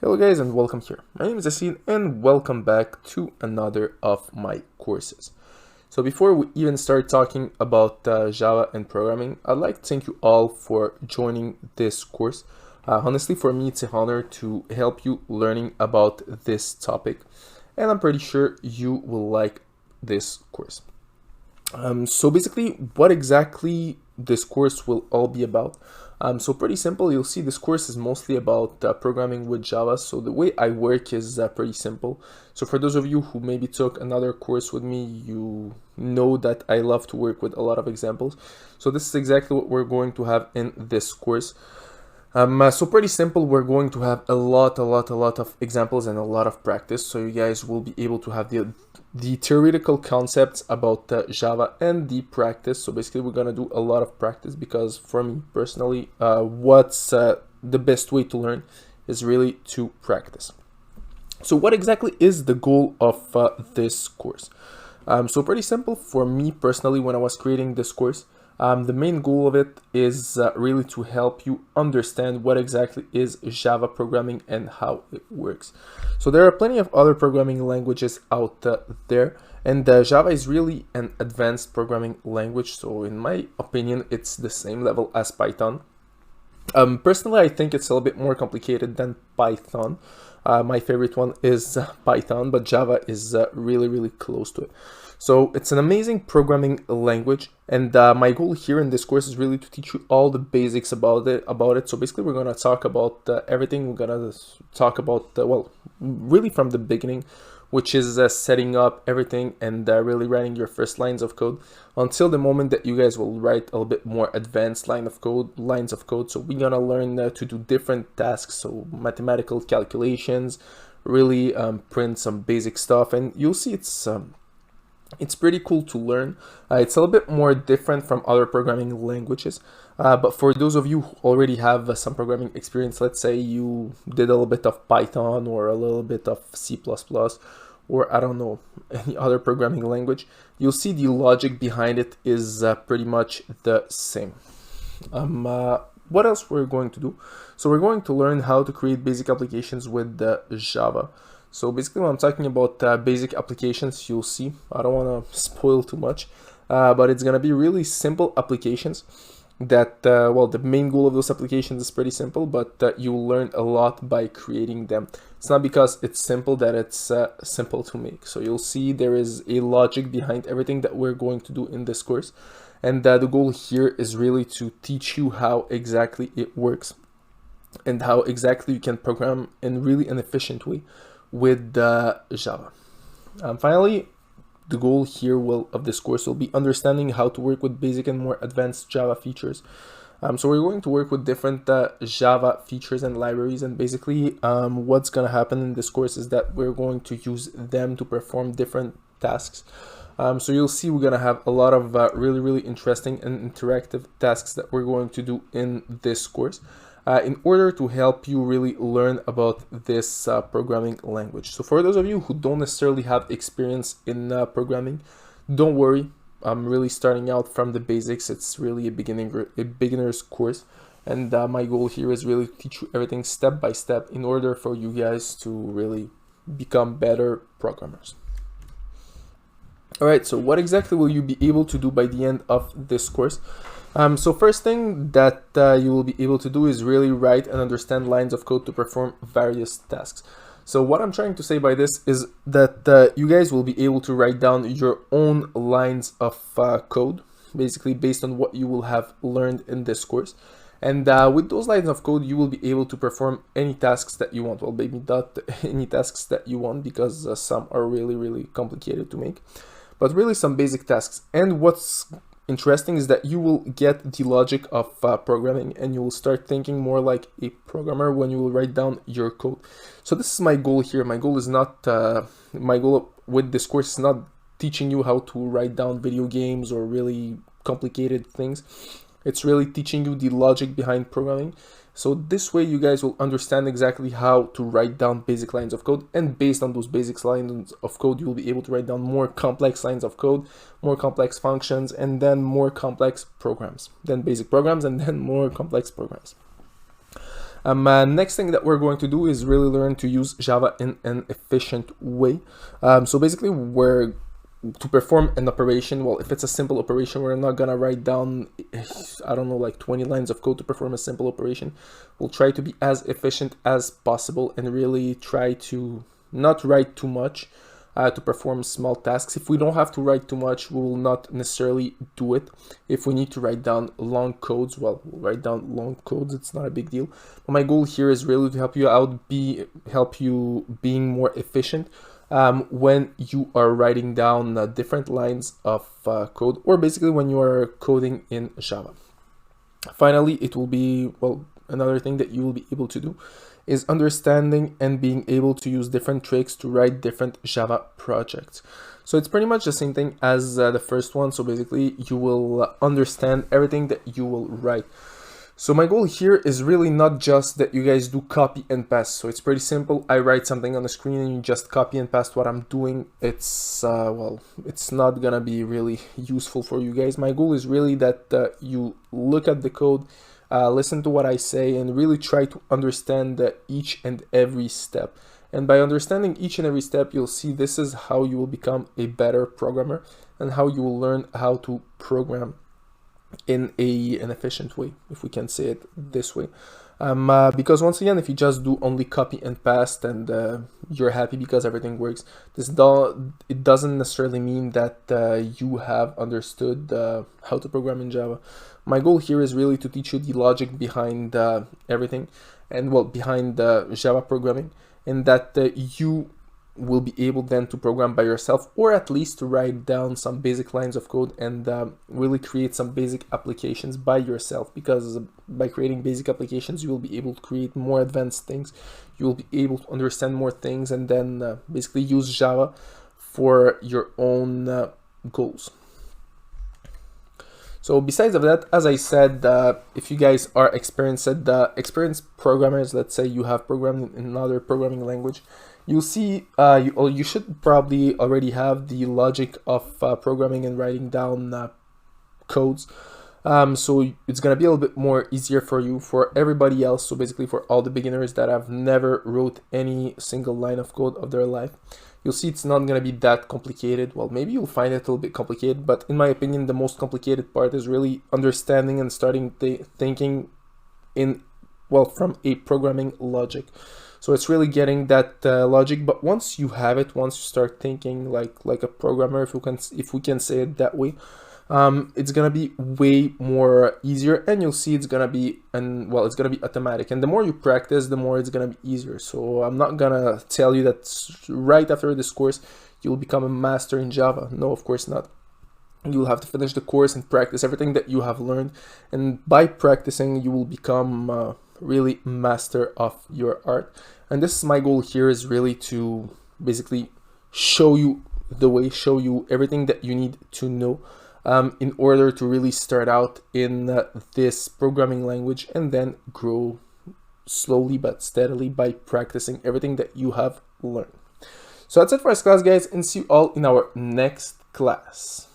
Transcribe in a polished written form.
Hello guys and welcome here. My name is Asin and welcome back to another of my courses. So before we even start talking about Java and programming, I'd like to thank you all for joining this course. Honestly, for me, it's an honor to help you learning about this topic, and I'm pretty sure you will like this course. So basically, what exactly this course will all be about. So pretty simple. You'll see this course is mostly about programming with Java. So the way I work is pretty simple. So for those of you who maybe took another course with me, you know that I love to work with a lot of examples. So this is exactly what we're going to have in this course. So pretty simple. We're going to have a lot of examples and a lot of practice. So you guys will be able to have the theoretical concepts about Java and the practice. So basically we're gonna do a lot of practice because for me personally, what's the best way to learn is really to practice. So what exactly is the goal of this course? So pretty simple for me personally when I was creating this course. The main goal of it is really to help you understand what exactly is Java programming and how it works. So there are plenty of other programming languages out there, and Java is really an advanced programming language. So in my opinion, it's the same level as Python. Personally, I think it's a little bit more complicated than Python. My favorite one is Python, but Java is really close to it. So it's an amazing programming language, and my goal here in this course is really to teach you all the basics about it. So basically, we're gonna talk about everything. We're gonna talk about well, really from the beginning, which is setting up everything and really writing your first lines of code until the moment that you guys will write a little bit more advanced lines of code. So we're gonna learn to do different tasks, so mathematical calculations, really print some basic stuff, and you'll see it's pretty cool to learn. It's a little bit more different from other programming languages, but for those of you who already have some programming experience, let's say you did a little bit of Python or a little bit of C++, or I don't know, any other programming language, you'll see the logic behind it is pretty much the same. What else we're going to do? So we're going to learn how to create basic applications with Java. So basically when I'm talking about basic applications, you'll see, I don't want to spoil too much, but it's going to be really simple applications that, well, the main goal of those applications is pretty simple, but you'll learn a lot by creating them. It's not because it's simple that it's simple to make. So you'll see there is a logic behind everything that we're going to do in this course. And the goal here is really to teach you how exactly it works and how exactly you can program in really an efficient way with Java. Finally, the goal here of this course will be understanding how to work with basic and more advanced Java features. So we're going to work with different Java features and libraries, and basically what's going to happen in this course is that we're going to use them to perform different tasks. So you'll see we're going to have a lot of really interesting and interactive tasks that we're going to do in this course. In order to help you really learn about this programming language. So for those of you who don't necessarily have experience in programming, don't worry. I'm really starting out from the basics. It's really a beginner's course, and my goal here is really to teach you everything step by step in order for you guys to really become better programmers. All right, so what exactly will you be able to do by the end of this course? So first thing that you will be able to do is really write and understand lines of code to perform various tasks. So what I'm trying to say by this is that you guys will be able to write down your own lines of code, basically based on what you will have learned in this course. And with those lines of code, you will be able to perform any tasks that you want. Well, maybe not any tasks that you want, because some are really complicated to make, but really some basic tasks. And what's interesting is that you will get the logic of programming, and you will start thinking more like a programmer when you will write down your code. So this is my goal here. My goal is not my goal with this course is not teaching you how to write down video games or really complicated things. It's really teaching you the logic behind programming. So this way you guys will understand exactly how to write down basic lines of code, and based on those basic lines of code, you will be able to write down more complex lines of code, more complex functions, and then more complex programs, then basic programs, and then more complex programs. Next thing that we're going to do is really learn to use Java in an efficient way. So basically, we're to perform an operation. Well, if it's a simple operation, we're not gonna write down, I don't know, like 20 lines of code to perform a simple operation. We'll try to be as efficient as possible and really try to not write too much to perform small tasks. If we don't have to write too much, we will not necessarily do it. If we need to write down long codes, well, we'll write down long codes. It's not a big deal. But my goal here is really to help you out, help you being more efficient when you are writing down different lines of code, or basically when you are coding in Java. Finally, it will be, well, another thing that you will be able to do is understanding and being able to use different tricks to write different Java projects. So it's pretty much the same thing as the first one. So basically you will understand everything that you will write. So my goal here is really not just that you guys do copy and paste. So it's pretty simple. I write something on the screen and you just copy and paste what I'm doing. It's, well, it's not gonna be really useful for you guys. My goal is really that you look at the code, listen to what I say, and really try to understand each and every step. And by understanding each and every step, you'll see this is how you will become a better programmer and how you will learn how to program in an efficient way, if we can say it this way. Because once again, if you just do only copy and paste and you're happy because everything works, it doesn't necessarily mean that you have understood how to program in Java. My goal here is really to teach you the logic behind everything, and well, behind Java programming, and that you will be able then to program by yourself, or at least to write down some basic lines of code and really create some basic applications by yourself, because by creating basic applications you will be able to create more advanced things, you will be able to understand more things, and then basically use Java for your own goals. So besides of that, as I said, if you guys are experienced programmers, let's say you have programmed in another programming language, you'll see you should probably already have the logic of programming and writing down codes. So it's gonna be a little bit more easier for you. For everybody else, so basically for all the beginners that have never wrote any single line of code of their life, you'll see it's not gonna be that complicated. Well, maybe you'll find it a little bit complicated, but in my opinion, the most complicated part is really understanding and starting thinking in, well, from a programming logic. So it's really getting that logic, but once you have it, once you start thinking like a programmer, if we can say it that way, it's gonna be way more easier, and you'll see it's gonna be automatic. And the more you practice, the more it's gonna be easier. So I'm not gonna tell you that right after this course you'll become a master in Java. No, of course not. You'll have to finish the course and practice everything that you have learned, and by practicing you will become really master of your art. And this is my goal here, is really to basically show you the way, show you everything that you need to know in order to really start out in this programming language, and then grow slowly but steadily by practicing everything that you have learned. So that's it for this class, guys, and see you all in our next class.